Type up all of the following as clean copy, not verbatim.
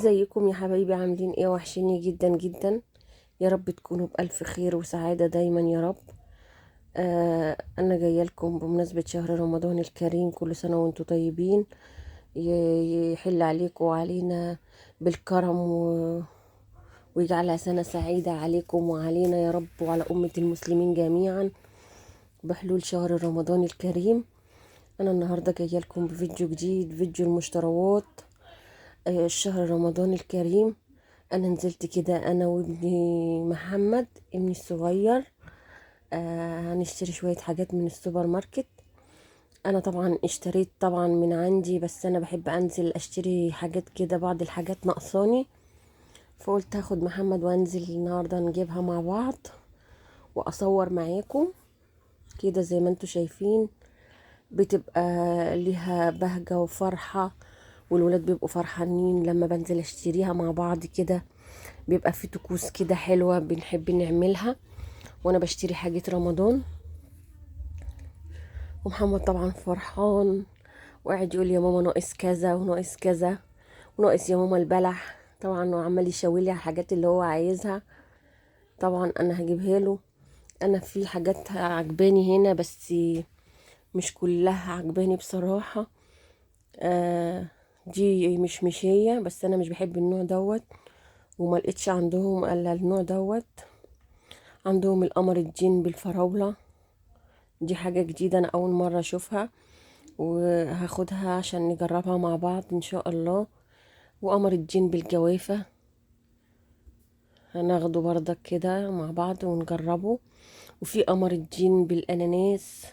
ازيكم يا حبايبي؟ عاملين ايه؟ وحشيني جدا جدا. يا رب تكونوا بألف خير وسعادة دايما يا رب. انا جايه لكم بمناسبة شهر رمضان الكريم، كل سنة وانتم طيبين. يحل عليكم وعلينا بالكرم ويجعلها سنة سعيدة عليكم وعلينا يا رب، وعلى أمة المسلمين جميعا بحلول شهر رمضان الكريم. انا النهاردة جايه لكم بفيديو جديد، فيديو المشتروات الشهر رمضان الكريم. انا نزلت كده انا وابني محمد ابني الصغير، هنشتري شوية حاجات من السوبر ماركت. انا طبعا اشتريت طبعا من عندي، بس انا بحب انزل اشتري حاجات كده، بعض الحاجات ناقصاني، فقلت هاخد محمد وانزل النهارده نجيبها مع بعض واصور معاكم كده. زي ما انتوا شايفين بتبقى ليها بهجة وفرحة، والولاد بيبقوا فرحانين لما بنزل اشتريها مع بعض كده. بيبقى في طقوس كده حلوة بنحب نعملها وانا بشتري حاجة رمضان. ومحمد طبعا فرحان وقاعد يقول يا ماما ناقص كذا وناقص كذا وناقص يا ماما البلح، طبعا هو عمال يشاورلي على الحاجات اللي هو عايزها. طبعا انا هجيبها له. انا في حاجات عجباني هنا بس مش كلها عجباني بصراحة. آه دي مش مشية، بس انا مش بحب النوع دوت، وما لقيتش عندهم الا النوع دوت. عندهم القمر الجين بالفراولة، دي حاجة جديدة انا اول مرة اشوفها، وهاخدها عشان نجربها مع بعض ان شاء الله. وقمر الجين بالجوافة هناخده بردك كده مع بعض ونجربه. وفي قمر الجين بالاناناس،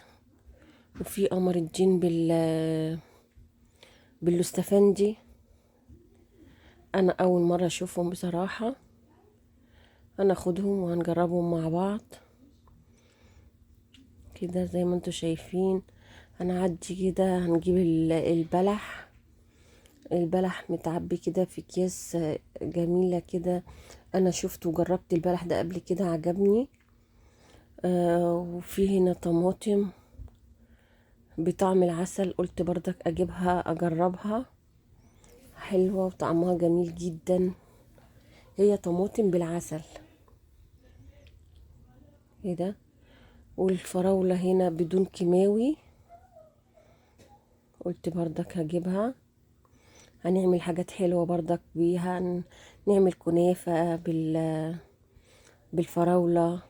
وفي قمر الجين باللوستفندي. انا اول مرة اشوفهم بصراحة، هناخدهم وهنجربهم مع بعض كده زي ما انتوا شايفين. هنعدي كده هنجيب البلح. البلح متعبي كده في اكياس جميلة كده. انا شفت وجربت البلح ده قبل كده، عجبني. وفي هنا طماطم بطعم العسل، قلت برضك اجيبها اجربها، حلوة وطعمها جميل جدا. هي طماطم بالعسل كده. والفراولة هنا بدون كيماوي، قلت برضك هجيبها. هنعمل حاجات حلوة برضك بيها، نعمل كنافة بالفراولة.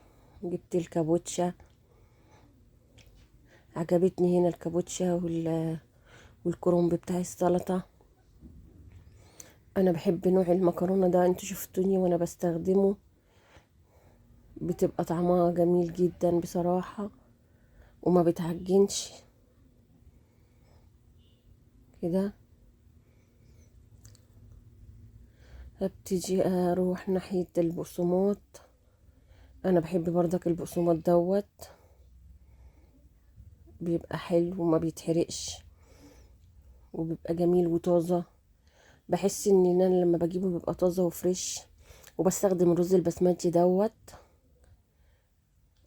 جبت الكابوتشا، عجبتني هنا الكابوتشا والكرنب بتاع السلطة. انا بحب نوع المكرونة ده، انتوا شفتوني وانا بستخدمه، بتبقى طعمها جميل جدا بصراحة وما بتعجنش كده. هبتدي اروح ناحية البقسماط. انا بحب برضك البقسماط دوت، بيبقى حلو وما بيتحرقش وبيبقى جميل وطازة. بحس ان انا لما بجيبه بيبقى طازة وفريش. وبستخدم الرز البسمتي دوت،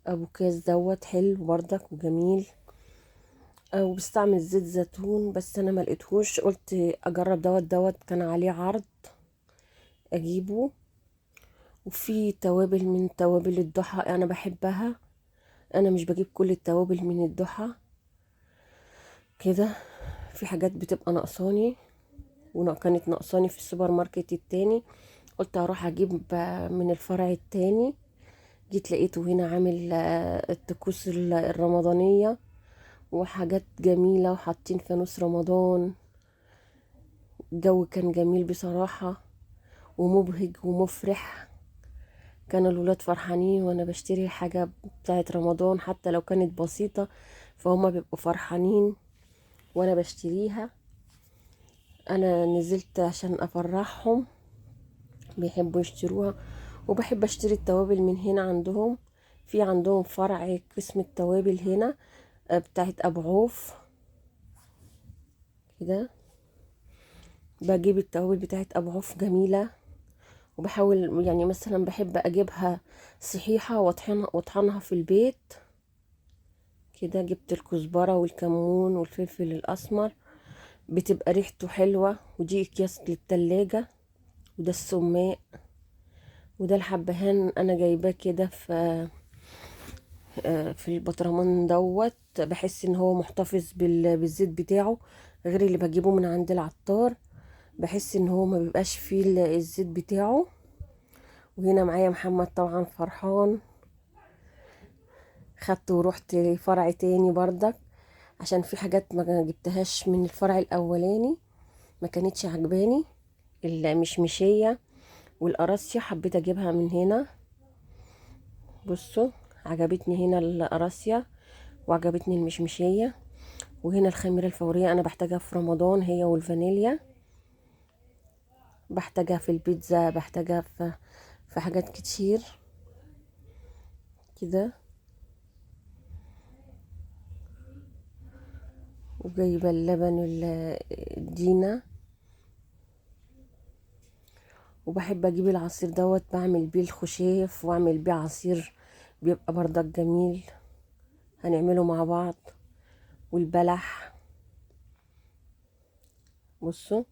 ابو كاس دوت حلو برضك وجميل. او بستعمل زيت زيتون، بس انا ما لقيتهوش، قلت اجرب دوت كان عليه عرض اجيبه. وفي توابل من توابل الضحى انا بحبها، انا مش بجيب كل التوابل من الضحى كده. في حاجات بتبقى ناقصاني كانت ناقصاني في السوبر ماركت التاني، قلت اروح اجيب من الفرع التاني. جيت لقيته هنا عامل الطقوس الرمضانية وحاجات جميلة، وحاطين فانوس رمضان. الجو كان جميل بصراحة ومبهج ومفرح. كان الولاد فرحانين وانا بشتري حاجة بتاعت رمضان، حتى لو كانت بسيطة فهم بيبقوا فرحانين وانا بشتريها. انا نزلت عشان افرحهم، بيحبوا يشتروها. وبحب اشتري التوابل من هنا عندهم، في عندهم فرع قسم التوابل هنا بتاعت ابو عوف كده. بجيب التوابل بتاعت ابو عوف جميلة، وبحاول يعني مثلا بحب اجيبها صحيحة واطحنها في البيت كده. جبت الكزبرة والكمون والفلفل الاسمر، بتبقى ريحته حلوة. ودي اكياس للتلاجة وده السماق، وده الحبهان انا جايباه كده في البطرمان دوت. بحس ان هو محتفظ بالزيت بتاعه، غير اللي بجيبه من عند العطار. بحس ان هو ما بيبقاش فيه الزيت بتاعه. وهنا معايا محمد طبعا فرحان. خدت ورحت فرع تاني بردك، عشان في حاجات ما جبتهاش من الفرع الاولاني، ما كانتش عجباني. المشمشية والقراصية حبيت اجيبها من هنا. بصوا، عجبتني هنا القراصية وعجبتني المشمشية. وهنا الخميرة الفورية انا بحتاجها في رمضان، هي والفانيليا. بحتاجها في البيتزا، بحتاجها في حاجات كتير كده. وجايبه اللبن الدينا. وبحب اجيب العصير دوت، بعمل بيه الخشاف واعمل بيه عصير، بيبقى برضك جميل. هنعمله مع بعض. والبلح، بصوا،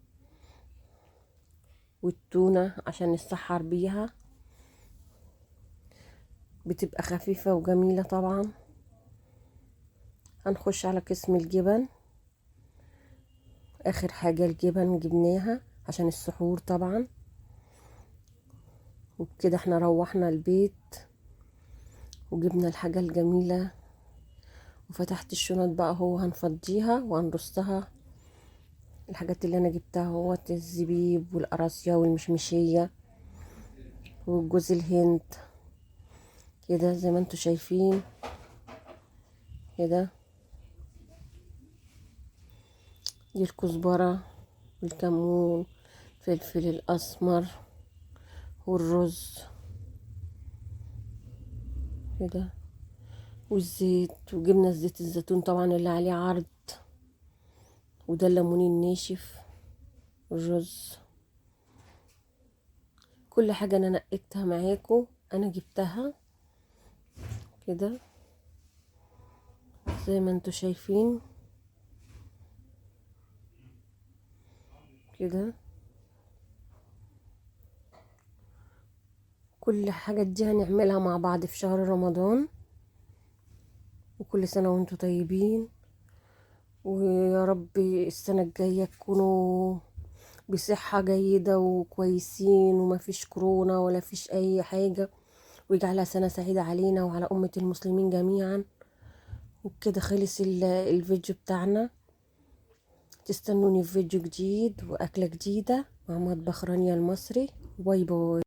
والتونة عشان نسحر بيها، بتبقى خفيفة وجميلة طبعا. هنخش على قسم الجبن. اخر حاجة الجبن جبناها عشان السحور طبعا. وبكده احنا روحنا البيت وجبنا الحاجة الجميلة. وفتحت الشنط بقى، هو هنفضيها وهنرصها. الحاجات اللي انا جبتها هو الزبيب والقراصية والمشمشية وجوز الهند، كده زي ما انتوا شايفين كده. دي الكزبرة والكمون، الفلفل الاسمر والرز كده، والزيت. وجبنا زيت الزيتون طبعا اللي عليه عرض. وده الليمون الناشف، الرز. كل حاجة انا نقيتها معاكم، انا جبتها كده زي ما انتوا شايفين كده. كل حاجة دي هنعملها مع بعض في شهر رمضان. وكل سنة وانتوا طيبين. ويا رب السنة الجاية تكونوا بصحة جيدة وكويسين، وما فيش كورونا ولا فيش اي حاجة، ويجعلها سنة سعيدة علينا وعلى أمة المسلمين جميعا. وبكده خلص الفيديو بتاعنا. تستنوني في فيديو جديد وأكلة جديدة مع مطبخ رانيا المصري. باي باي.